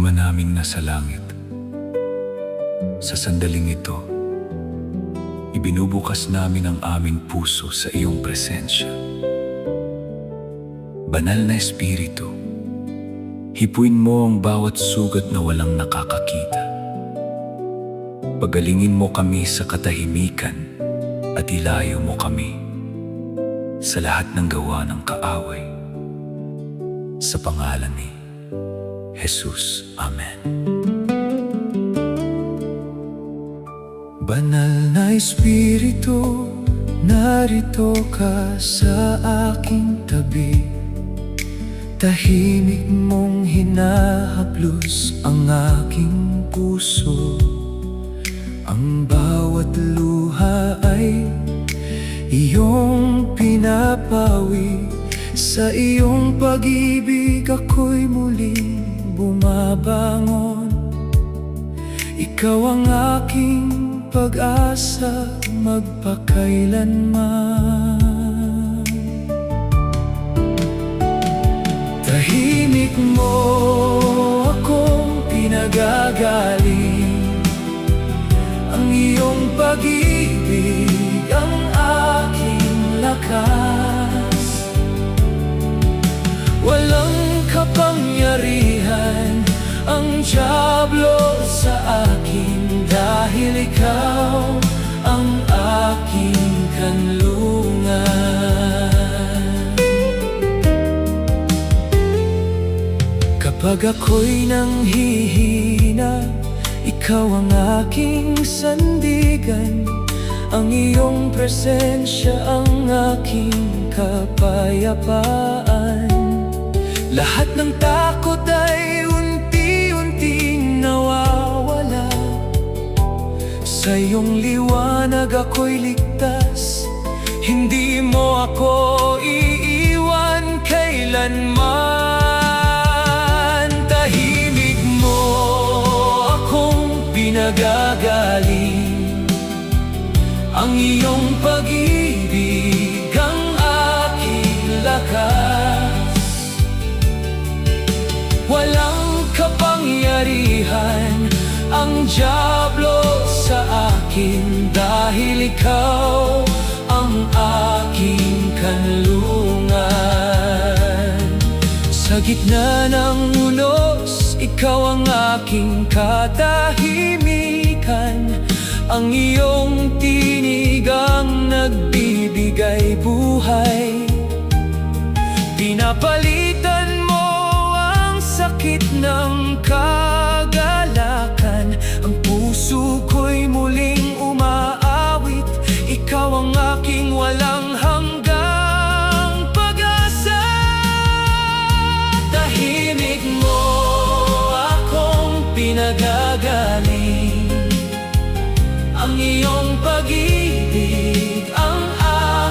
Ama naming nasa langit, sa sandaling ito, ibinubukas namin ang aming puso sa iyong presensya. Banal na Espiritu, hipuin mo ang bawat sugat na walang nakakakita. Pagalingin mo kami sa katahimikan at ilayo mo kami sa lahat ng gawa ng kaaway. Sa pangalan ni Jesus. Amen. Banal na Espiritu, narito ka sa aking tabi. Tahimik mong hinahaplos ang aking puso. Ang bawat luha ay iyong pinapawi. Sa iyong pag-ibig ako'y muling bumabangon. Ikaw ang aking pag-asa magpakailanman. Tahimik mo akong pinagagaling. Ang iyong pag-ibig ang aking lakas. Walang kapangyarihan ang dyablo sa akin, dahil ikaw ang aking kanlungan. Kapag ako'y nanghihina, ikaw ang aking sandigan. Ang iyong presensya ang aking kapayapaan. Lahat ng takot ay unti-unting nawawala. Sa iyong liwanag ako'y ligtas. Hindi mo ako iiwan kailanman. Tahimik mo akong pinagagaling. Ang iyong pag-ibig ang aking lakas. Walang kapangyarihan ang dyablo sa akin, dahil ikaw ang aking kanlungan. Sa gitna ng unos, ikaw ang aking katahimikan. Ang iyong tinig ang nagbibigay buhay. Pinapalitan mo ang sakit ng kagalakan. Ang puso ko'y muling umaawit. Ikaw ang aking walang hanggang pag-asa. Tahimik mo akong pinagagaling. Ang iyong pag-ibig ang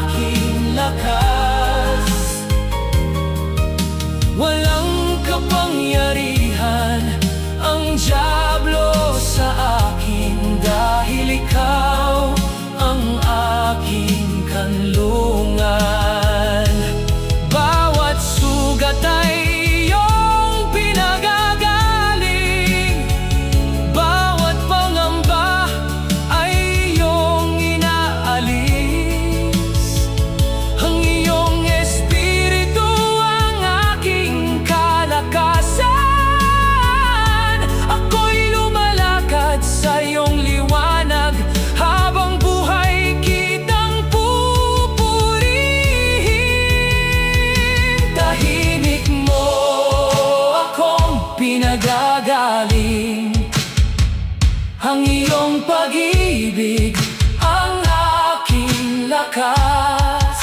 aking lakas. Walang kapangyarihan ang dyablo sa akin, dahil ikaw ang aking kanlungan. Bawat sugat ay iyong pinagagaling. Bawat pangamba ay iyong inaalis. Ang iyong Espiritu ang aking kalakasan. Ako'y lumalakad sa iyong liwanag. Habang buhay kitang pupurihin. Tahimik mo akong pinagagaling. Ang iyong pag-ibig ang aking lakas.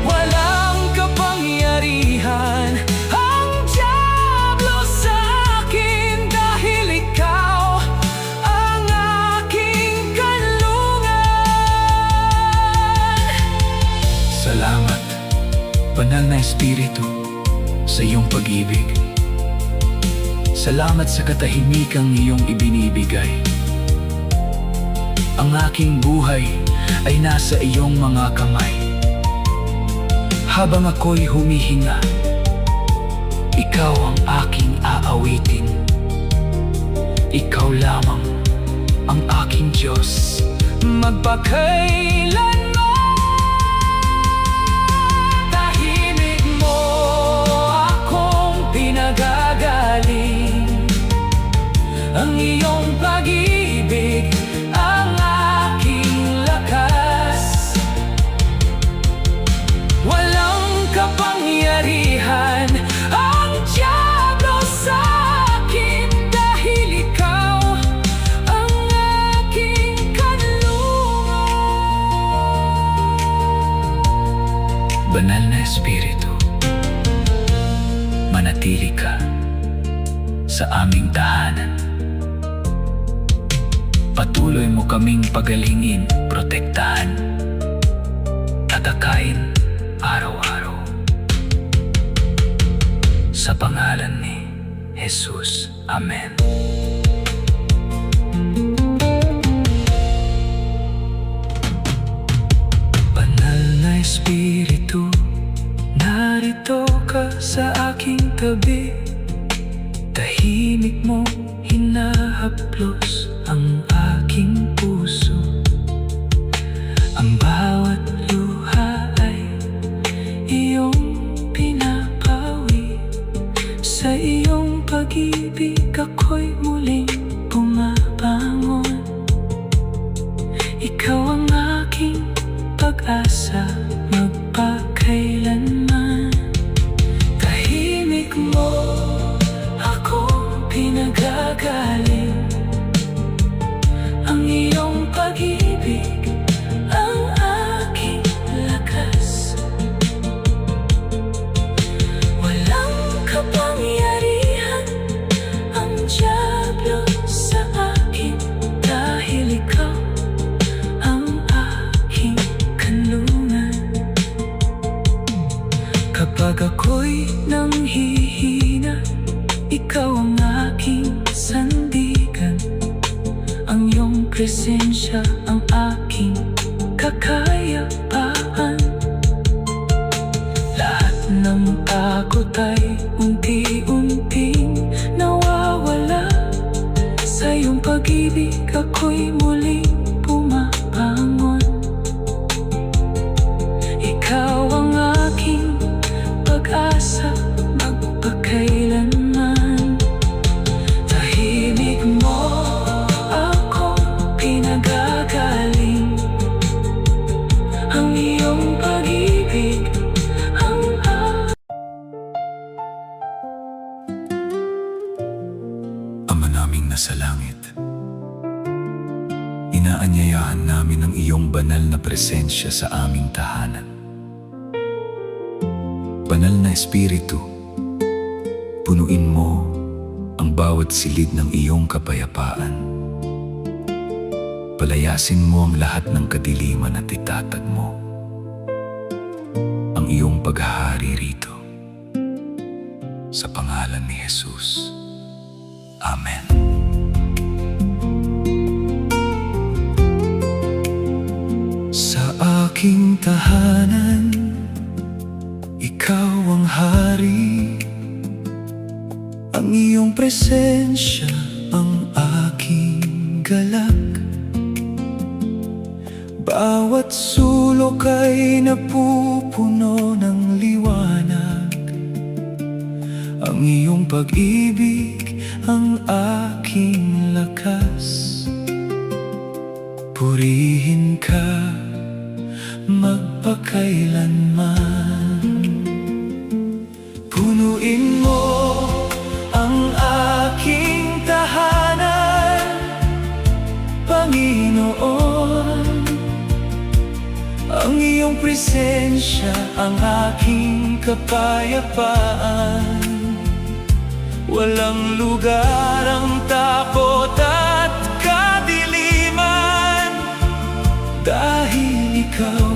Walang kapangyarihan ang dyablo sa akin, dahil ikaw ang aking kanlungan. Salamat, Banal na Espiritu, sa iyong pag-ibig. Salamat sa katahimikang iyong ibinibigay. Ang aking buhay ay nasa iyong mga kamay. Habang ako'y humihinga, Ikaw ang aking aawitin, ikaw lamang ang aking Diyos, magpakailanman. Tahimik mo akong pinagagaling, ang iyong pag-ibig ang aking lakas. Walang kapangyarihan ang dyablo sa akin, dahil ikaw ang aking kanlungan. Banal na Espiritu, manatili ka sa aming tahanan. Patuloy mo kaming pagalingin, protektahan, tatakayin araw-araw. Sa pangalan ni Jesus. Amen. Banal na Espiritu, narito ka sa aking tabi. Tahimik mo hinahaplos ang aking puso. Ang bawat luha ay iyong pinapawi. Sa iyong pag-ibig ako'y muling bumabangon. Ikaw ang aking pag-asa, magpakailanman. Tahimik mo akong pinagagaling, ang iyong pag-ibig ang aking lakas. Walang kapangyarihan ang dyablo sa akin, dahil ikaw ang aking kanlungan. Kapag ako'y nanghihina, ikaw ang aking sandigan. Ang iyong presensya ang aking kakayapaan. Lahat ng takot ay unti-unting nawawala. Sa iyong pag-ibig ako'y muling bumabangon. Ikaw ang aking pag-asa, magpakailanman. Tahimik mo akong pinagagaling, ang iyong pag-ibig ang Ama naming nasa langit, inaanyayahan namin ang iyong banal na presensya sa aming tahanan. Banal na Espiritu, punuin mo ang bawat silid ng iyong kapayapaan. Palayasin mo ang lahat ng kadiliman at itatag mo ang iyong paghahari rito. Sa pangalan ni Jesus. Amen. Sa aking tahanan, ikaw ang hari, ang iyong presensya ang aking galak. Bawat sulok ay napupuno ng liwanag, ang iyong pag-ibig ang aking lakas. Purihin ka magpakailanman. Punuin mo ang aking tahanan, Panginoon. Ang iyong presensya ang aking kapayapaan. Walang lugar ang takot at kadiliman, dahil ikaw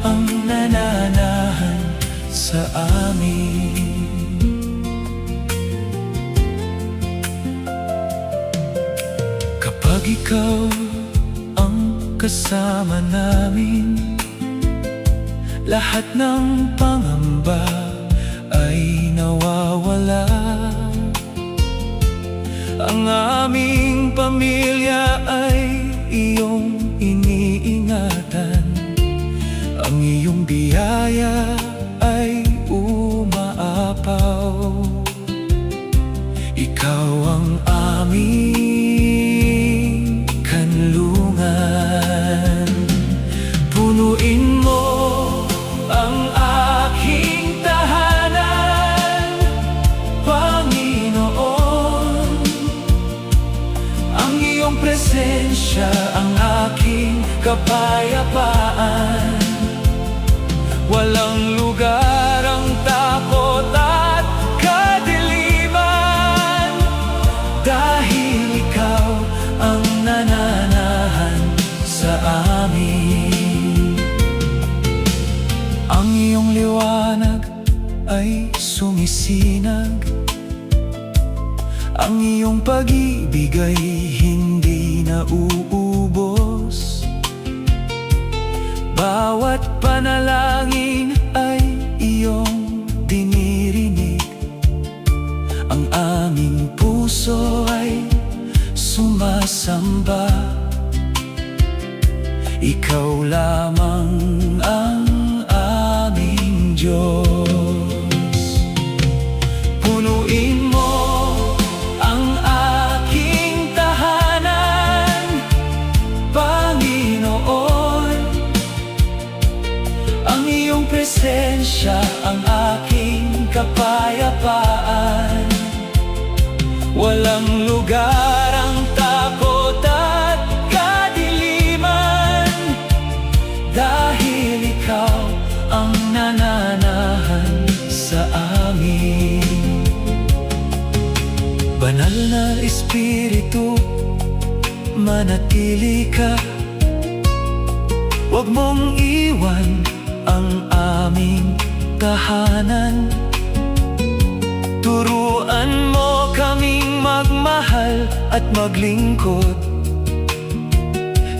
ang nananahan sa amin. Kapag ikaw ang kasama namin, lahat ng pangamba ay nawawala. sala. Ang aming pamilya ay iyong iniingatan. Ang iyong biyaya ay umaapaw. Ikaw ang aming kanlungan. Punuin mo ang aking tahanan, Panginoon. Ang iyong presensya ang aking kapayapaan. Walang lugar ang takot at kadiliman, dahil ikaw ang nananahan sa amin. Ang iyong liwanag ay sumisinag. Ang iyong pag-ibig ay hindi nauubos. Bawat panalangin ay iyong dinirinig. Ang aming puso ay sumasamba. Ikaw lamang ang aming Diyos. Punuin mo ang aking tahanan, Panginoon. Ang iyong presensya ang aking kapayapaan. Walang lugar ang takot at kadiliman, dahil ikaw ang nananahan sa amin. Banal na Espiritu, manatili ka. Huwag mong iwan ang aming tahanan. Turuan mo kaming magmahal at maglingkod.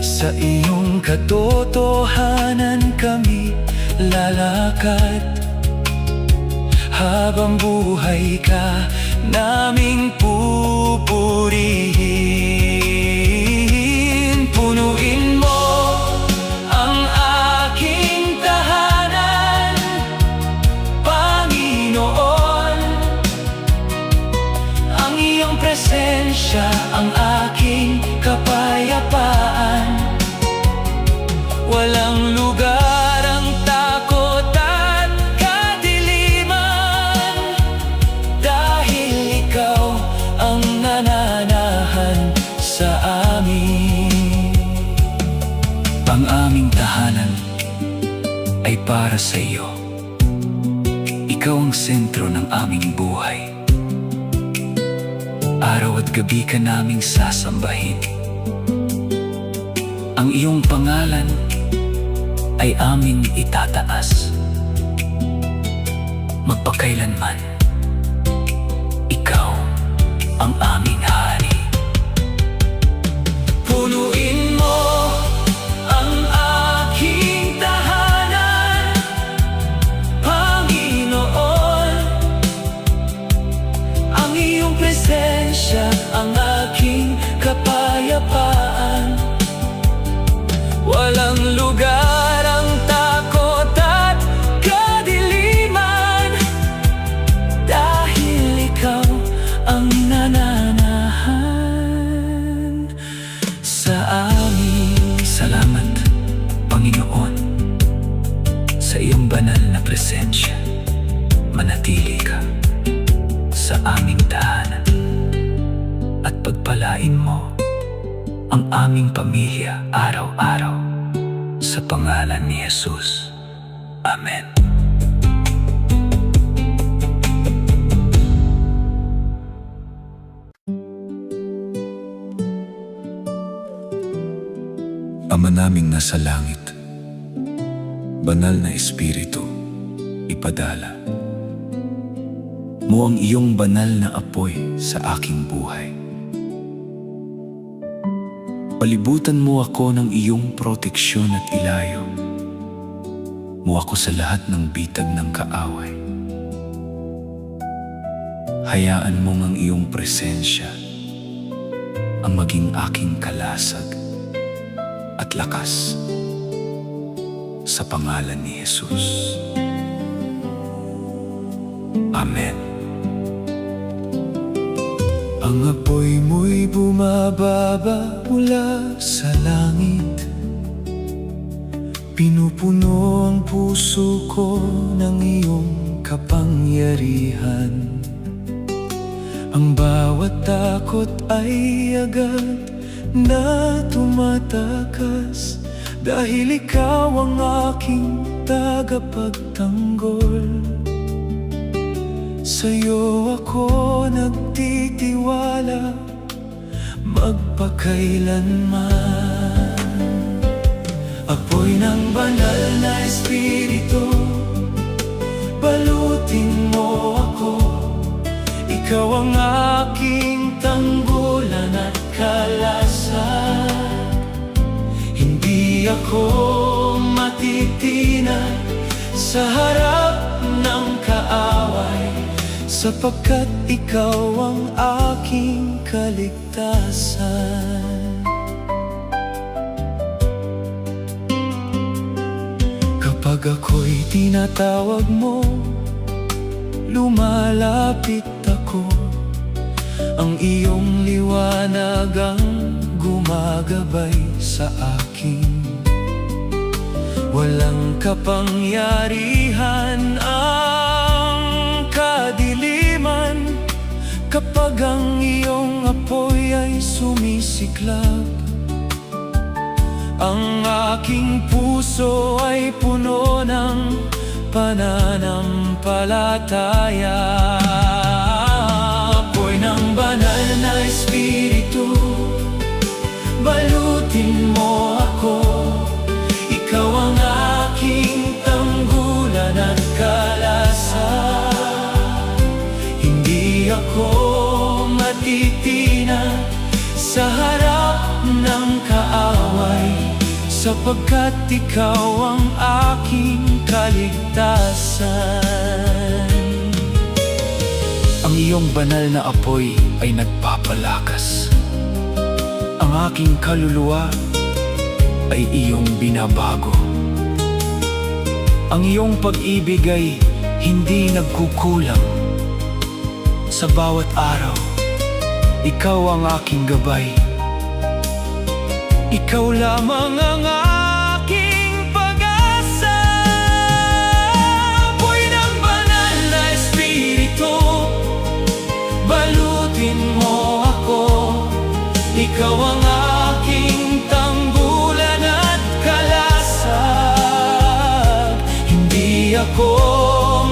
Sa iyong katotohanan kami lalakad. Habang buhay ka naming pupurihin. Punuin mo ang aking tahanan, Panginoon. Ang iyong presensya ang aking kapayapaan. Walang lugar ang takot at kadiliman, dahil ikaw ang nananahan sa amin. Ang aming tahanan ay para sa iyo. Ikaw ang sentro ng aming buhay. Araw at gabi ka naming sasambahin. Ang iyong pangalan ay aming itataas magpakailanman. Ikaw ang aming hari. Punuin mo ang aking tahanan, Panginoon. Ang iyong presensya ang aking kapayapaan. Walang lugar ang takot at kadiliman, dahil ikaw ang nananahan sa amin. Salamat, Panginoon, sa iyong banal na presensya. Manatili ka sa aming tahanan at pagpalain mo ang aming pamilya araw-araw, sa pangalan ni Jesus. Amen. Ama naming nasa langit, banal na Espiritu, ipadala mo ang iyong banal na apoy sa aking buhay. Palibutan mo ako ng iyong proteksyon at ilayo mo ako sa lahat ng bitag ng kaaway. Hayaan mong ang iyong presensya ang maging aking kalasag at lakas sa pangalan ni Jesus. Amen. Ang apoy mo'y bumababa mula sa langit, pinupuno ang puso ko ng iyong kapangyarihan. Ang bawat takot ay agad na tumatakas, dahil ikaw ang aking tagapagtanggol. Sa'yo ako nagtitiwala magpakailanman. Apoy ng banal na Espiritu, balutin mo ako. Ikaw ang aking tanggulan at kalasag. Hindi ako matitinag sa harap ng kaaway, sapagkat ikaw ang aking kaligtasan. Kapag ako'y tinatawag mo, lumalapit ako. Ang iyong liwanag ang gumagabay sa akin. Walang kapangyarihan ang kadiliman kapag ang iyong apoy ay sumisiklab. Ang aking puso ay puno ng pananampalataya. Apoy ng banal na Espiritu, balutin mo ako. Ikaw ang aking tanggulan at kalasag. Hindi ako matitinag sa harap ng kaaway, sapagkat ikaw ang aking kaligtasan. Ang iyong banal na apoy ay nagpapalakas. Ang aking kaluluwa ay iyong binabago. Ang iyong pag-ibig ay hindi nagkukulang. Sa bawat araw, ikaw ang aking gabay. Ikaw lamang ang aking pag-asa. Apoy ng banal na Espiritu, balutin mo ako. Ikaw ang aking tanggulan at kalasag. Hindi ako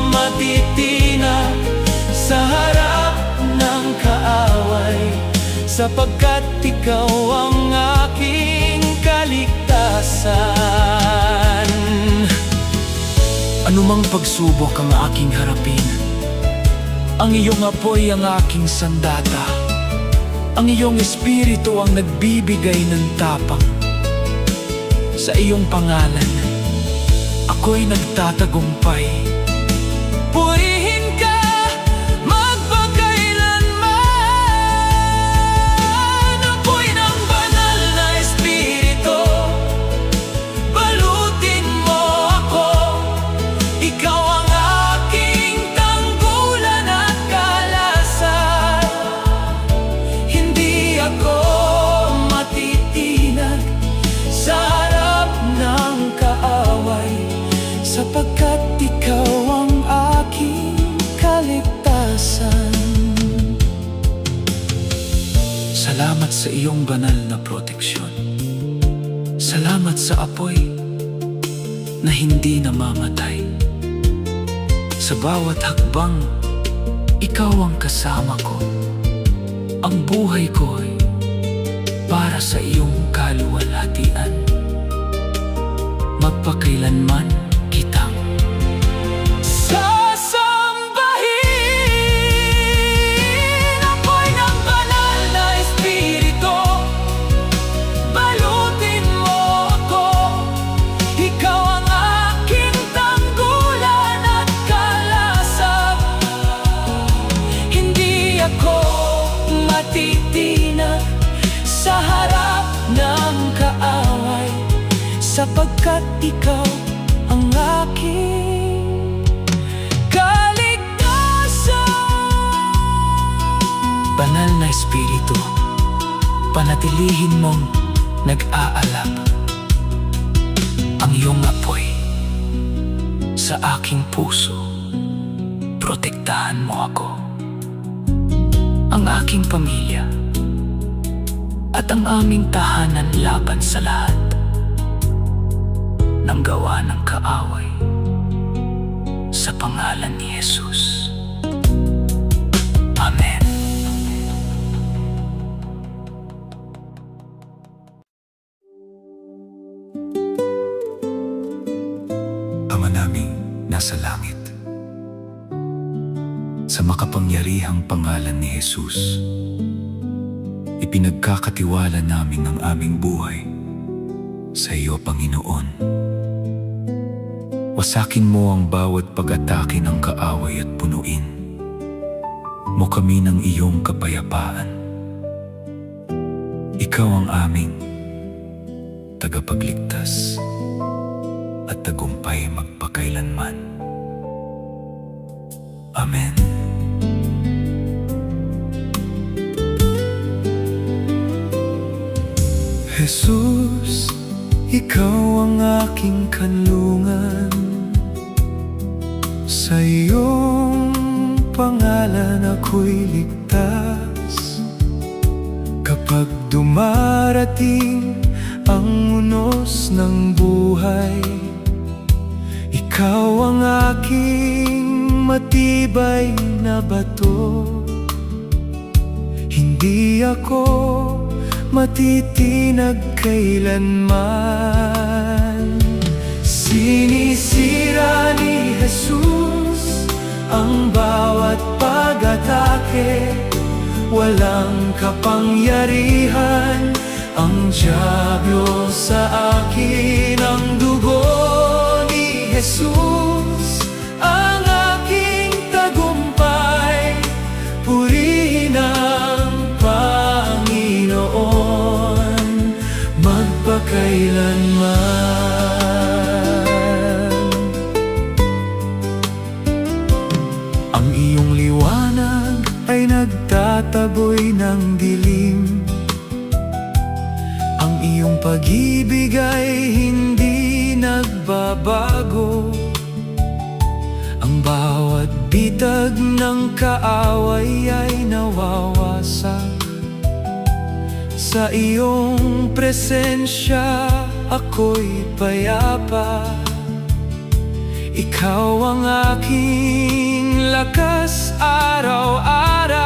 matitinag sa harap ng kaaway, sapagkat ikaw ang aking kaligtasan. Anumang pagsubok ang aking harapin, ang iyong apoy ang aking sandata. Ang iyong Espiritu ang nagbibigay ng tapang. Sa iyong pangalan, ako'y nagtatagumpay. Purihin ka magpakailanman. Apoy ng banal na Espiritu, balutin mo ako. Ikaw ang aking tanggulan at kalasag. Hindi ako matitinag sa harap ng kaaway, sapagkat ikaw ang aking kaligtasan. Salamat sa iyong banal na proteksyon. Salamat sa apoy na hindi namamatay. Sa bawat hakbang, ikaw ang kasama ko. Ang buhay ko ay para sa iyong kaluwalhatian. Magpakailanman kitang sasambahin. Apoy ng banal na Espiritu, balutin mo ako. Ikaw ang aking tanggulan at kalasag. Hindi sapagkat ikaw ang aking kaligtasan. Banal na Espiritu, panatilihin mong nag-aalab ang iyong apoy sa aking puso. Protektahan mo ako, ang aking pamilya, at ang aming tahanan laban sa lahat ng gawa ng kaaway, sa pangalan ni Jesus. Amen. Ama naming nasa langit, sa makapangyarihang pangalan ni Jesus, ipinagkakatiwala namin ang aming buhay sa iyo, Panginoon. Wasakin mo ang bawat pag-atake ng kaaway at punuin mo kami ng iyong kapayapaan. Ikaw ang aming tagapagligtas at tagumpay magpakailanman. Amen. Jesus, ikaw ang aking kanlungan. Sa iyong pangalan ako'y ligtas. Kapag dumarating ang unos ng buhay, ikaw ang aking matibay na bato. Hindi ako matitinag kailanman. Sinisira ni Jesus ang bawat pag-atake. Walang kapangyarihan ang dyablo sa akin. Ang dugo ni Jesus ang aking tagumpay. Purihin ang Panginoon magpakailanman. Ang iyong liwanag ay nagtataboy ng dilim. Ang iyong pag-ibig ay hindi nagbabago. Ang bawat bitag ng kaaway ay nawawasak. Sa iyong presensya ako'y payapa. Ikaw ang aking lakas araw-araw.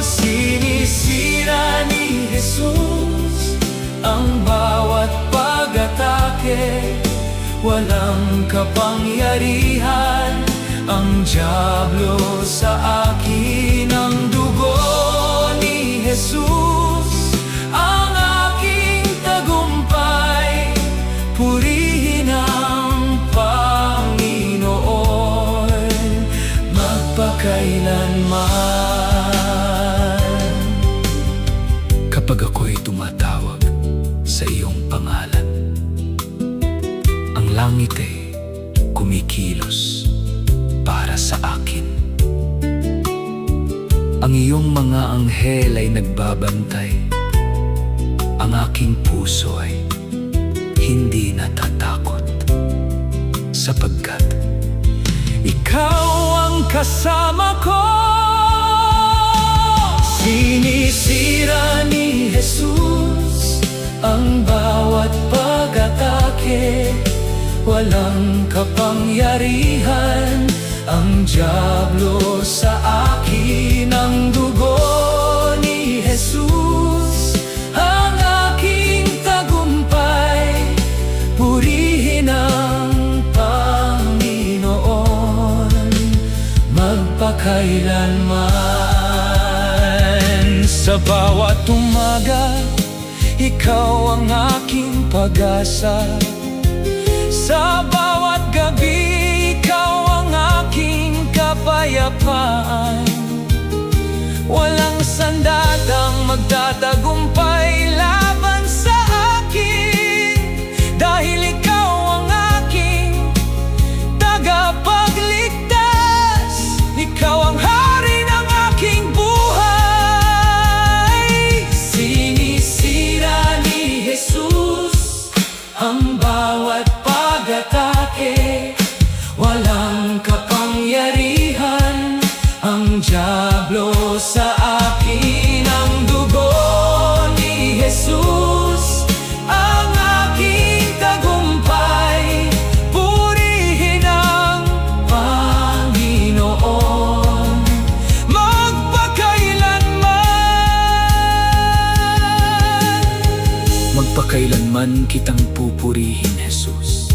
Sinisira ni Jesus ang bawat pag-atake. Walang kapangyarihan ang dyablo sa akin. Ang dugo ni Jesus ang aking tagumpay. Purihin ang Panginoon magpakailanman. Kapag ako'y tumatawag sa iyong pangalan, ang langit ay kumikilos para sa akin. Ang iyong mga anghel ay nagbabantay. Ang aking puso ay hindi natatakot, sapagkat ikaw ang kasama ko. Sinisira ni Jesus ang bawat pag-atake. Walang kapangyarihan ang dyablo sa akin. Ang dugo ni Jesus ang aking tagumpay. Purihin ang Panginoon magpakailanman. Sa bawat umaga, ikaw ang aking pag-asa. Sa bawat gabi, ikaw ang aking kapayapaan. Walang sandatang magtatagumpay laban sa akin. ng dyablo sa akin. Ang dugo ni Jesus ang aking tagumpay. Purihin ang Panginoon magpakailanman kitang pupurihin, Jesus.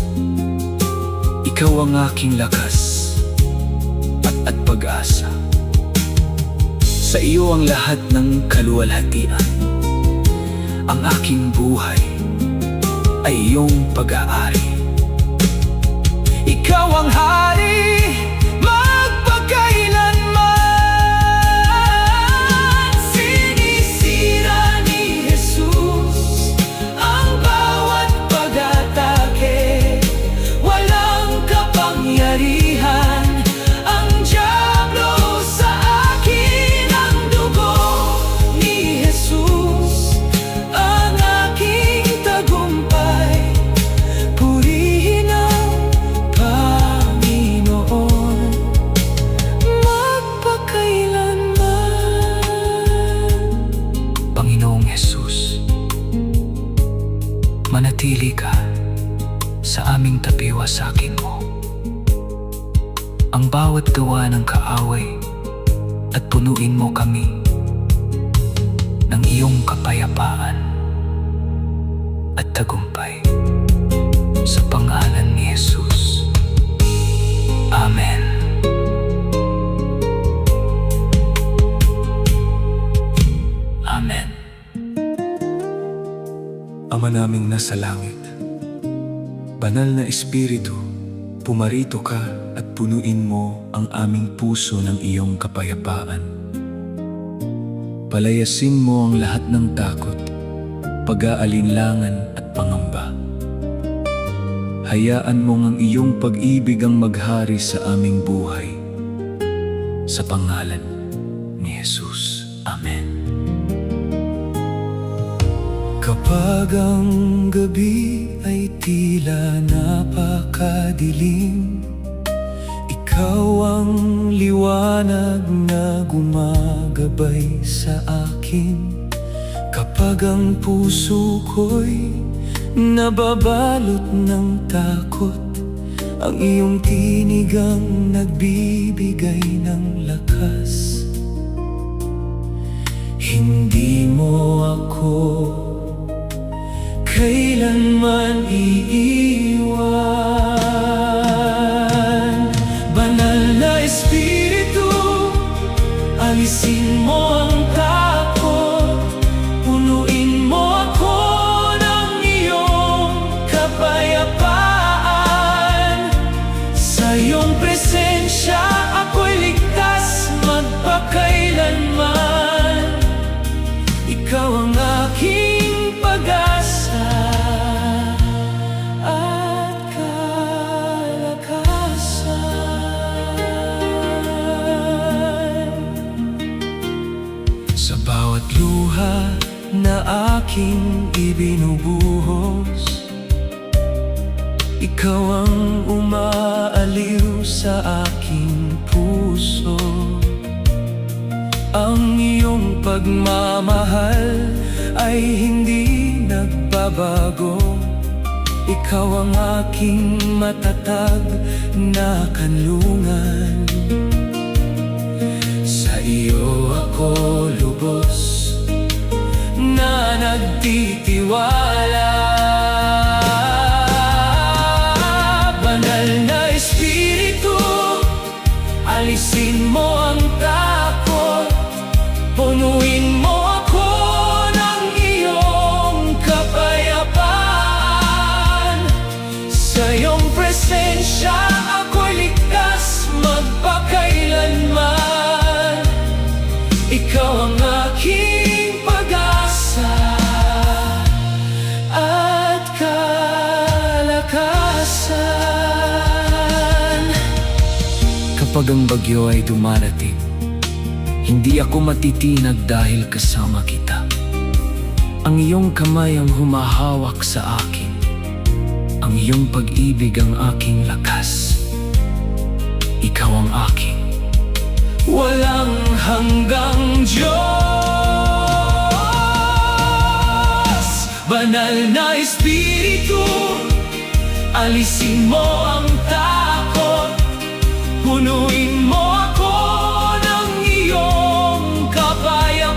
Ikaw ang aking lakas at pag-asa. Sa iyo ang lahat ng kaluwalhatian. Ang aking buhay ay iyong pag-aari. Ikaw ang hari magpakailanman. Sinisira ni Jesus ang bawat pag-atake. Walang kapangyarihan ang dyablo sa akin. Ang dugo ni Jesus ang aking tagumpay. Purihin ang Panginoon magpakailanman. Panginoong Jesus, manatili ka sa aming tabi, wasakin mo ang bawat gawa ng kaaway at punuin mo kami ng iyong kapayapaan at tagumpay. Sa pangalan ni Jesus. Amen. Amen. Ama naming nasa langit, banal na Espiritu, pumarito ka at punuin mo ang aming puso ng iyong kapayapaan. Palayasin mo ang lahat ng takot, pag-aalinlangan at pangamba. Hayaan mong ang iyong pag-ibig ang maghari sa aming buhay. Sa pangalan ni Jesus. Amen. Kapag ang gabi ay tila napakadilim, ikaw ang liwanag na gumagabay sa akin. Kapag ang puso ko'y nababalot ng takot, ang iyong tinig ang nagbibigay ng lakas. Hindi mo ako kailanman iiwan. Banal na Espiritu, alisin mo ang takot. Punuin mo ako ng iyong kapayapaan. Sa iyong presensya ako'y ligtas magpakailanman. Ikaw ang aking pag-asa at kalakasan. Sa bawat luha na aking ibinubuhos, ikaw ang umaaliw sa aking puso. Ang iyong pagmamahal ay hindi nagbabago. Ikaw ang aking matatag na kanlungan. Sa iyo ako lubos na nagtitiwala. Banal na Espiritu, alisin mo ang takot. Punuin mo ako ng iyong kapayapaan. Sa iyong presensya ako'y ligtas magpakailanman. Ikaw ang aking pag-asa at kalakasan. Kapag ang bagyo ay dumarating, hindi ako matitinag dahil kasama kita. Ang iyong kamay ang humahawak sa akin. Ang iyong pag-ibig ang aking lakas. Ikaw ang aking walang Banal na Espiritu, alisin mo ang takot. Punuin mo ako ng iyong kapayapaan.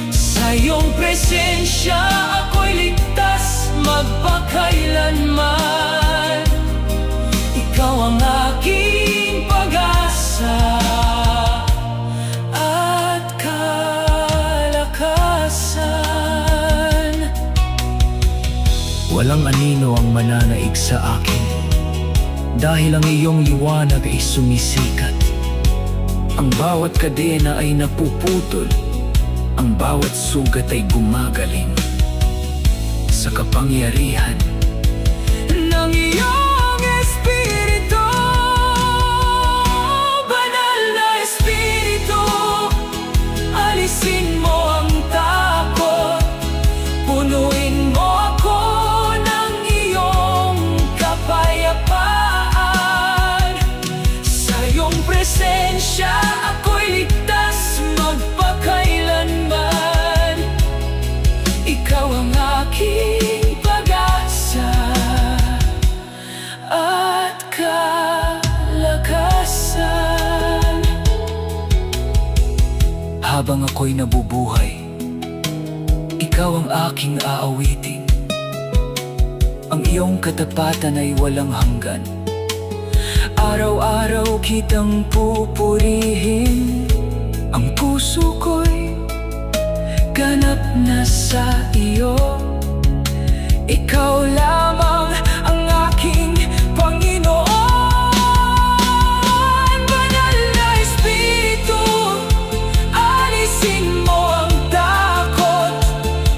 Sa iyong presensya ako'y ligtas magpakailanman. Ikaw ang aking pag-asa at kalakasan. Walang anino ang mananaig sa akin, dahil ang iyong liwanag ay sumisikat. Ang bawat kadena ay napuputol, ang bawat sugat ay gumagaling sa kapangyarihan ng iyong Espiritu. Banal na Espiritu, alisin mo ang takot. Punuin mo ako ng iyong kapayapaan. Sa iyong presensya ako'y ligtas magpakailanman. Ikaw ang aking pag-asa at kalakasan. Habang ako'y nabubuhay, ikaw ang aking aawitin. Ang iyong katapatan ay walang hanggan. Araw-araw kitang pupurihin. Ang puso ko'y ganap na sa iyo. Ikaw lamang ang aking Panginoon. Banal na Espiritu, alisin mo ang takot.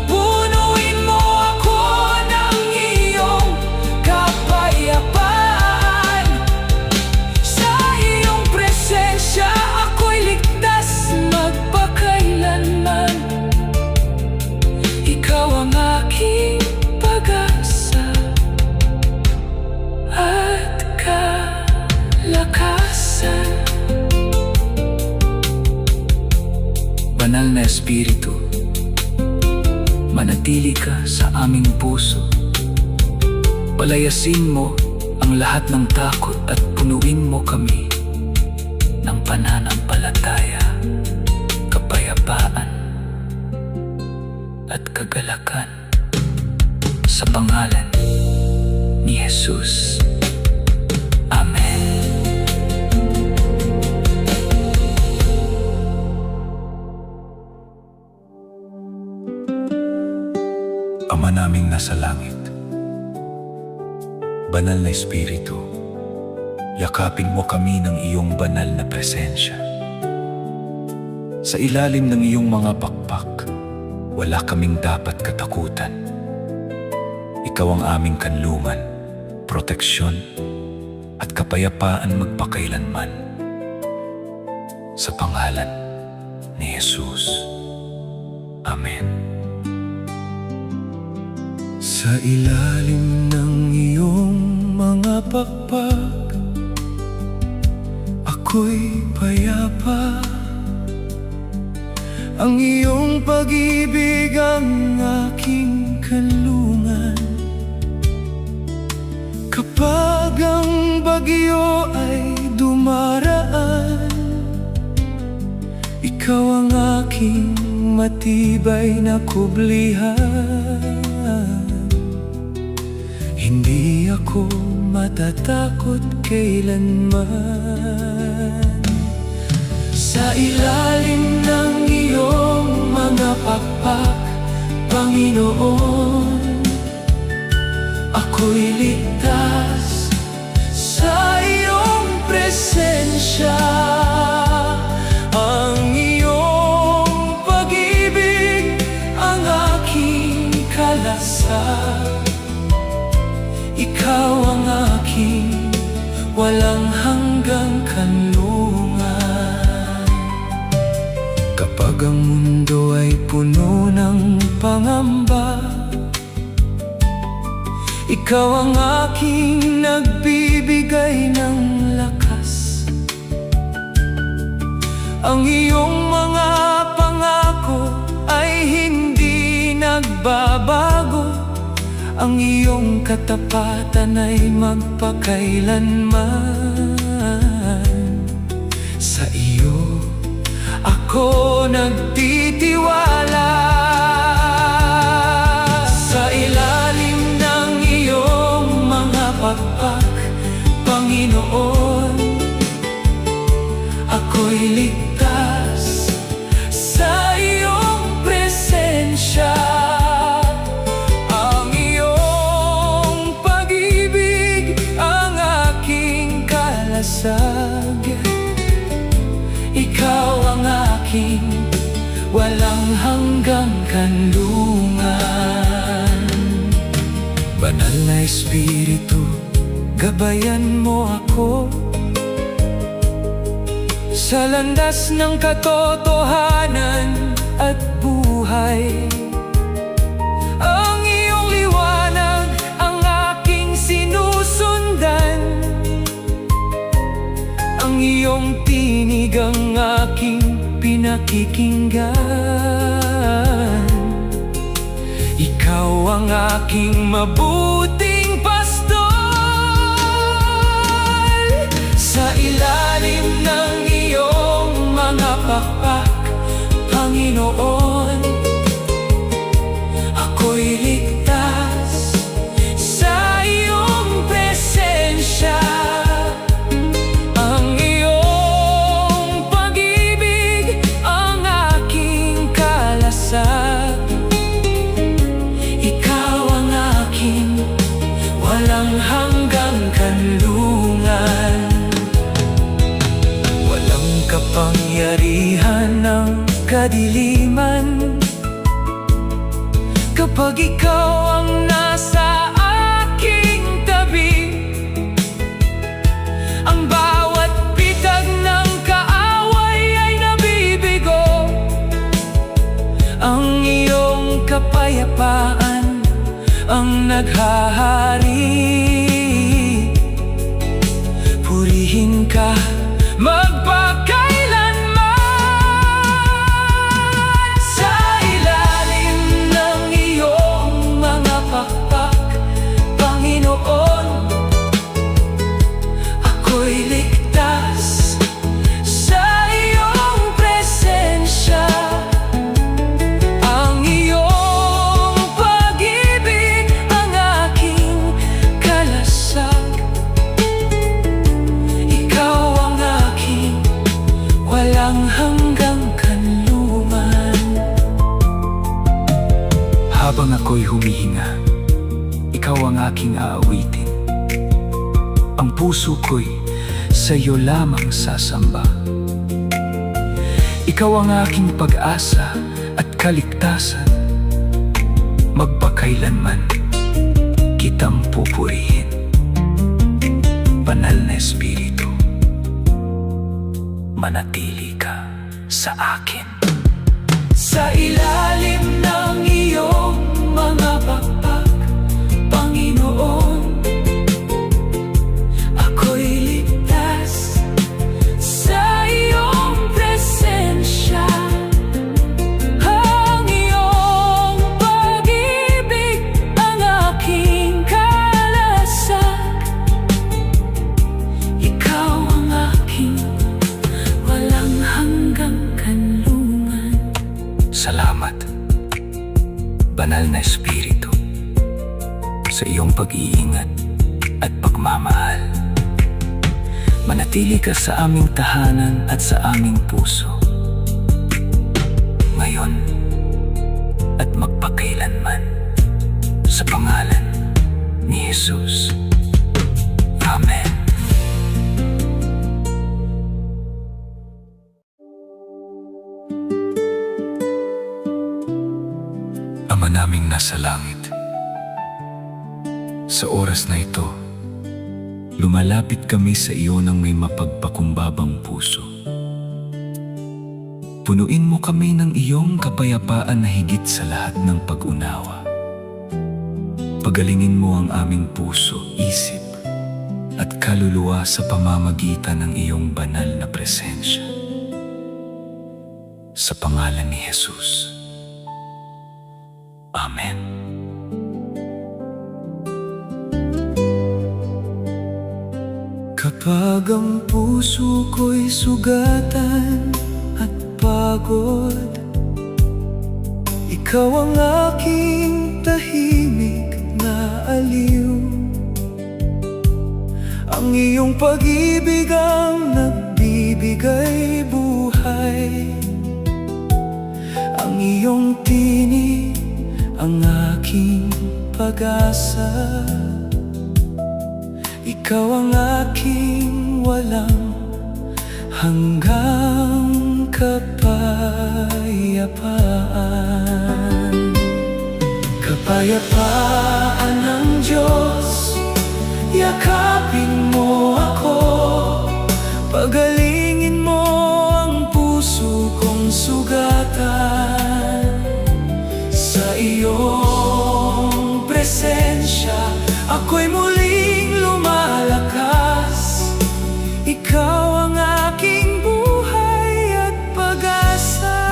Punuin mo ako ng iyong kapayapaan. Sa iyong presensya ako'y ligtas magpakailanman. Ikaw ang aking pag-asa at kalakasan. Banal na Espiritu, manatili ka sa aming puso. Palayasin mo ang lahat ng takot at punuin mo kami ng pananampalataya, kapayapaan at kagalakan. Sa pangalan ni Jesus. Amen. Ama naming nasa langit, banal na Espiritu, yakapin mo kami ng iyong banal na presensya. Sa ilalim ng iyong mga pakpak, wala kaming dapat katakutan. Ikaw ang aming kanlungan, proteksyon, at kapayapaan magpakailanman. Sa pangalan ni Jesus. Amen. Sa ilalim ng iyong mga pakpak, ako'y payapa. Ang iyong pag-ibig ang aking kanlungan. Kapag ang bagyo ay dumaraan, ikaw ang aking matibay na kublihan. Hindi ako matatakot kailanman. Sa ilalim ng iyong mga pakpak, Panginoon, ako'y ligtas sa iyong presensya. Ang iyong pag-ibig ang aking kalasag. Ikaw ang aking walang hanggang kanlungan. Kapag ang mundo ay puno ng pangamba, ikaw ang aking nagbibigay ng lakas. Ang iyong mga pangako ay hindi nagbabago. nagbabago, ang iyong katapatan ay magpakailanman. Sa iyo ako nagtitiwala. Sa ilalim ng iyong mga pakpak, Panginoon, ako'y ligtas sa iyong presensya. Ang iyong pag-ibig ang aking kalasag. Ikaw ang aking walang hanggang kanlungan. Banal na Espiritu, gabayan mo ako sa landas ng katotohanan at buhay. Ang iyong liwanag ang aking sinusundan, ang iyong tinig ang aking pinakikinggan. Ikaw ang aking mabuting pastor. Sa ilalim ng iyong mga pakpak, Panginoon, ako'y ligtas sa iyong presensya. Ang iyong pag-ibig ang aking kalasag. Ikaw ang aking walang hanggang kanlungan. Walang kapangyarihan ng kadiliman kapag ikaw ang nasa aking tabi. Ang bawat bitag ng kaaway ay nabibigo. Ang iyong kapayapaan ang naghahari. Purihin ka magpakailanman. Sa ilalim ng iyong mga pakpak, Panginoon, ako'y ligtas sa iyong presensya. Ang iyong pag-ibig ang aking kalasag. Ikaw ang aking walang hanggang kanlungan. Habang ako'y humihinga, ikaw ang aking aawitin. Ang puso ko'y sa iyo lamang sasamba. Ikaw ang aking pag-asa at kaligtasan. Magpakailanman kitang pupurihin. Banal na Espiritu, manatili ka sa akin. Sa ilalim ng iyong mga pakpak, Panginoon, ako'y ligtas sa iyong presensya. Ang iyong pag-ibig ang aking kalasag. Ikaw ang aking walang hanggang kanlungan. Salamat, Banal na Espiritu, sa iyong pag-iingat at pagmamahal. Manatili ka sa aming tahanan at sa aming puso, ngayon at magpakailanman. Sa pangalan ni Jesus. Amen. Ama naming nasa langit, sa oras na ito, lumalapit kami sa iyo ng may mapagpakumbabang puso. Punuin mo kami ng iyong kapayapaan na higit sa lahat ng pag-unawa. Pagalingin mo ang aming puso, isip, at kaluluwa sa pamamagitan ng iyong banal na presensya. Sa pangalan ni Jesus. Amen. Kapag ang puso ko'y sugatan at pagod, ikaw ang aking tahimik na aliw. Ang iyong pag-ibig ang nagbibigay buhay. Ang iyong tinig ang aking pag-asa. Ikaw ang aking walang hanggang kapayapaan. Kapayapaan ng Diyos, yakapin mo ako. Pagalingin mo ang puso kong sugatan. Sa iyong presensya, ako'y muling lumalakas. Ikaw ang aking buhay at pag-asa.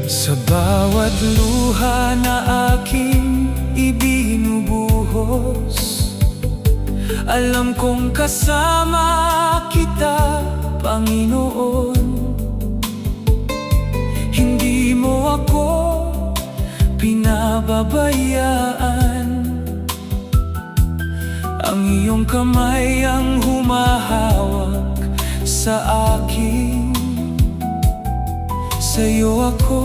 Sa bawat luha na aking ibinubuhos, alam kong kasama kita, Panginoon. Hindi mo ako pinababayaan. Ang iyong kamay ang humahawak sa akin. Sa'yo ako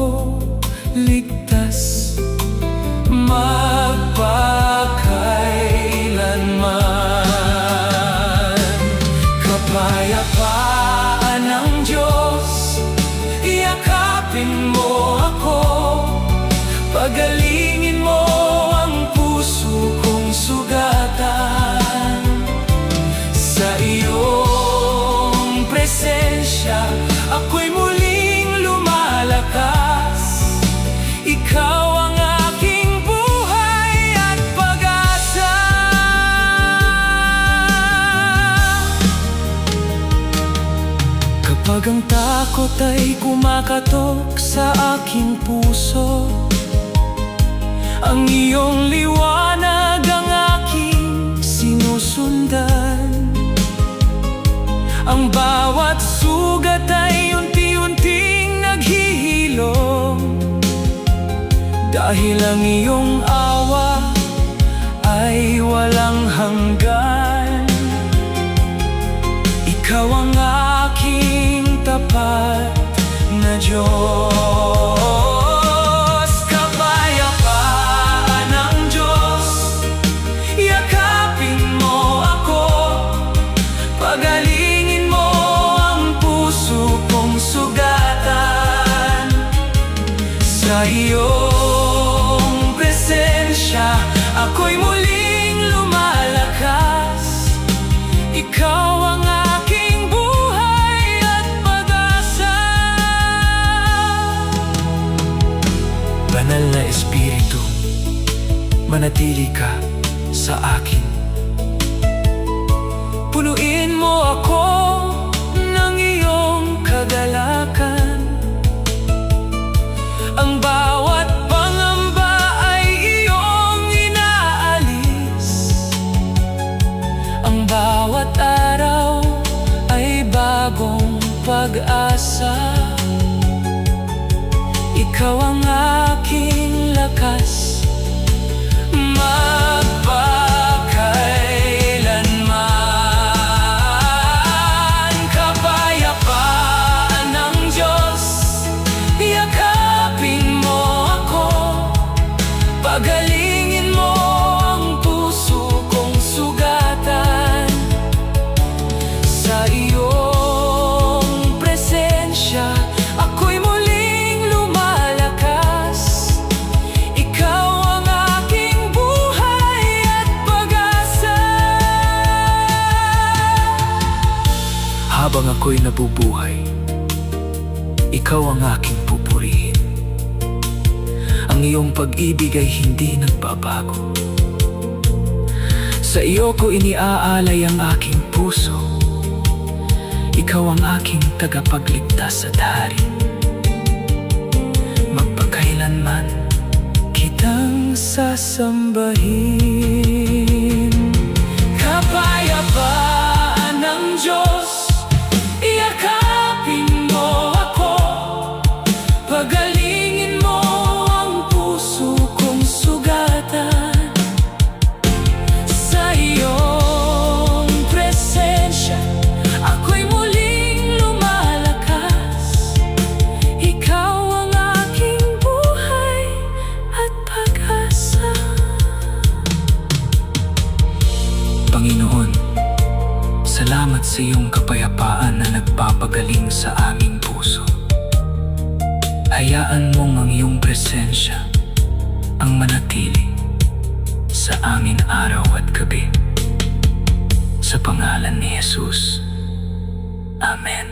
ligtas magpakailanman. Kapayapaan ng Diyos, yakapin mo ako. Pagalingin mo ang puso kong sugatan. Sa iyong presensya, ako'y muling lumalakas. Ikaw ang aking buhay at pag-asa. Kapag ang takot ay kumakatok sa aking puso, ang iyong liwanag ang aking sinusundan. Ang bawat sugat ay unti-unting naghihilom, dahil ang iyong awa ay walang hanggan. Ikaw ang aking tapat na Diyos. Kapayapaan ng Diyos, yakapin mo ako. Pagalingin mo ang puso kong sugatan. Sa iyong presensya, ako'y muling lumalakas. Ikaw ang aking buhay at pag-asa. Banal na Espiritu, manatili ka sa akin. Punuin mo ako ng iyong kagalakan. Ang bawat pangamba ay iyong inaalis. Ang bawat araw ay bagong pag-asa. Ikaw ang aking lakas magpakailanman. Kapayapaan ng Diyos, yakapin mo ako. Pagalingin mo ang puso kong sugatan. Sa iyong presensya, ako'y muling lumalakas. Ikaw ang aking buhay at pag-asa. Habang ako'y nabubuhay, ikaw ang aking pupurihin. Ang iyong pag-ibig ay hindi nagbabago. Sa iyo ko iniaalay ang aking puso. Ikaw ang aking tagapagligtas at hari. kailanman kitang sasambahin. Kapayapaan ng Diyos, iyakapin mo ako, pagalingin mo ang puso kong sugatan. Sa iyong presensya, ako'y muling lumalakas. Ikaw ang aking buhay at pag-asa. Panginoon, salamat sa iyong kapayapaan na nagpapagaling sa aming puso. Hayaan mong ang iyong presensya ang manatili sa amin araw at gabi. Sa pangalan ni Jesus. Amen.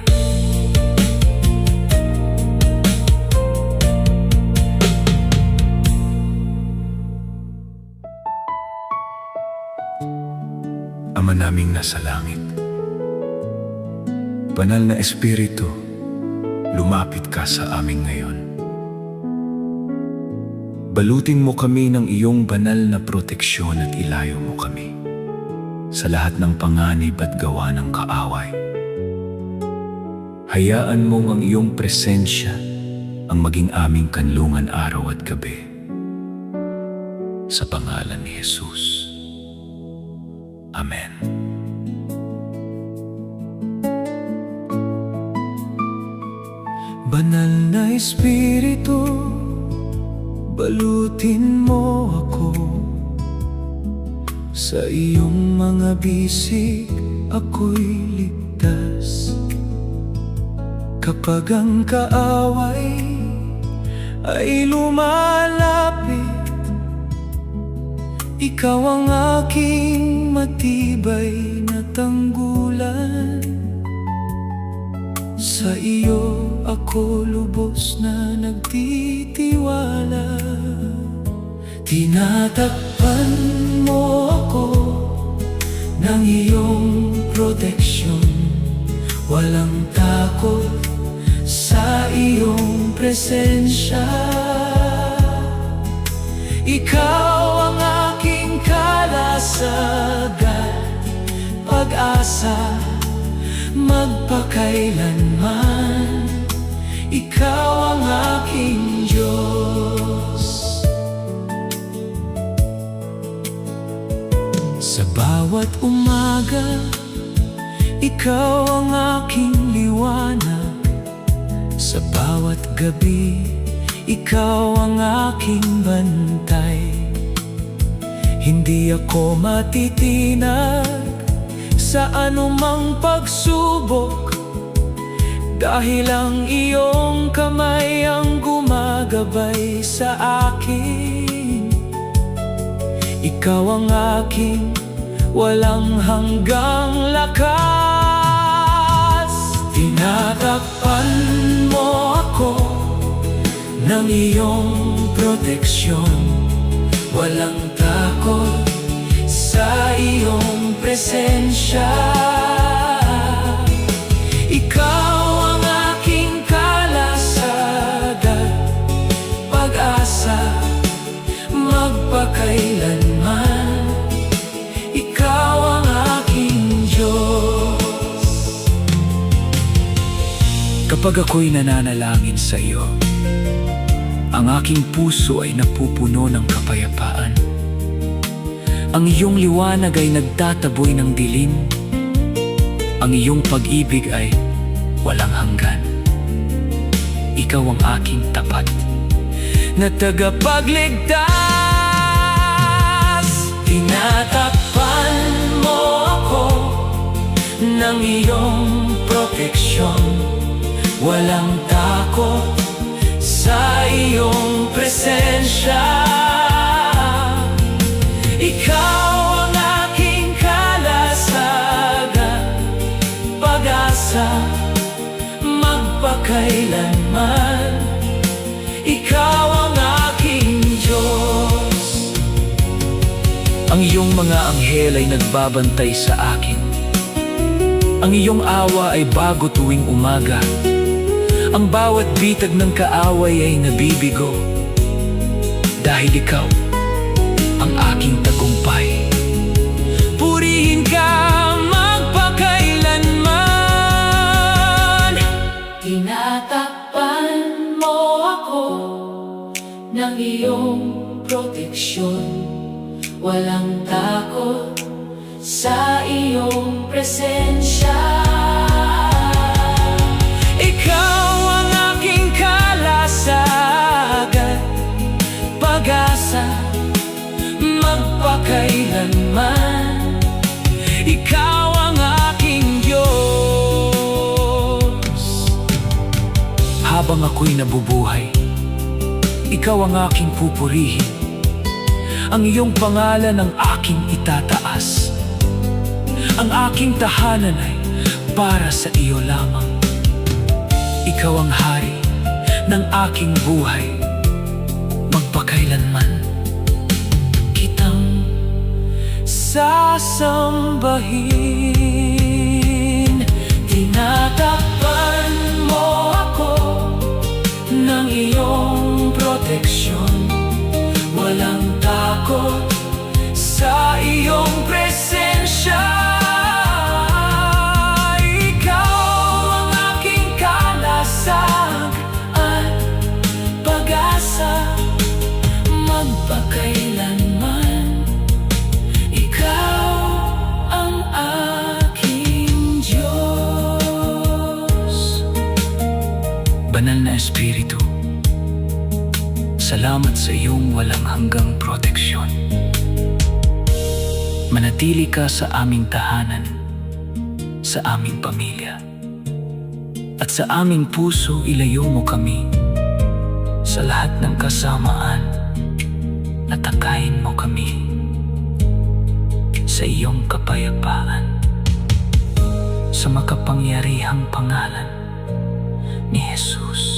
Ama naming nasa langit, banal na Espiritu, lumapit ka sa amin ngayon. Balutin mo kami ng iyong banal na proteksyon at ilayo mo kami sa lahat ng panganib at gawa ng kaaway. Hayaan mong ang iyong presensya ang maging aming kanlungan araw at gabi. Sa pangalan ni Jesus. Amen. Banal na Espiritu, balutin mo ako. Sa iyong mga bisig ako'y ligtas. Kapag ang kaaway ay lumalapit, ikaw ang aking matibay na tanggulan. Sa iyo ako lubos na nagtitiwala. Tinatakpan mo ako ng iyong proteksyon. Walang takot sa iyong presensya. Ikaw ang aking kalasagan, pag-asa, magpakailanman. Ikaw ang aking Diyos. Sa bawat umaga, ikaw ang aking liwanag. Sa bawat gabi, ikaw ang aking bantay. Hindi ako matitinag sa anumang pagsubok, dahil ang iyong kamay ang gumagabay sa akin. Ikaw ang aking walang hanggang lakas. Tinatakpan mo ako ng iyong proteksyon. Walang takot sa iyong presensya. Ikaw ang aking kalasagan, pag-asa, magpakailanman. Ikaw ang aking Diyos. Kapag ako'y nananalangin sa iyo, ang aking puso ay napupuno ng kapayapaan. Ang iyong liwanag ay nagtataboy ng dilim. Ang iyong pag-ibig ay walang hanggan. Ikaw ang aking tapat na tagapagligtas. Tinatakpan mo ako ng iyong proteksyon. Walang takot sa iyong presensya. Ikaw ang aking kalasagan, pag-asa, magpakailanman. Ikaw ang aking Diyos. Ang iyong mga anghel ay nagbabantay sa akin. Ang iyong awa ay bago tuwing umaga. Ang bawat bitag ng kaaway ay nabibigo. dahil ikaw ang aking tagumpay. Purihin ka magpakailanman. Tinatakpan mo ako ng iyong proteksyon. Walang takot sa iyong presensya. Ikaw ang aking kalasagan, pag-asa magpakailanman. Ikaw ang aking Diyos. Habang ako'y nabubuhay, ikaw ang aking pupurihin. Ang iyong pangalan ang aking itataas. Ang aking tahanan ay para sa iyo lamang. Ikaw ang hari ng aking buhay, magpakailanman kitang sasambahin. Tinatakpan mo ako ng iyong proteksyon. Walang takot sa iyong presensya. Ikaw ang aking kalasag at pag-asa magpakailanman. Ikaw ang aking Diyos. Banal na Espiritu, salamat sa iyong walang hanggang proteksyon. Manatili ka sa aming tahanan, sa aming pamilya, at sa aming puso ilayo mo kami sa lahat ng kasamaan. Natakayin mo kami sa iyong kapayapaan, sa makapangyarihang pangalan ni Jesus.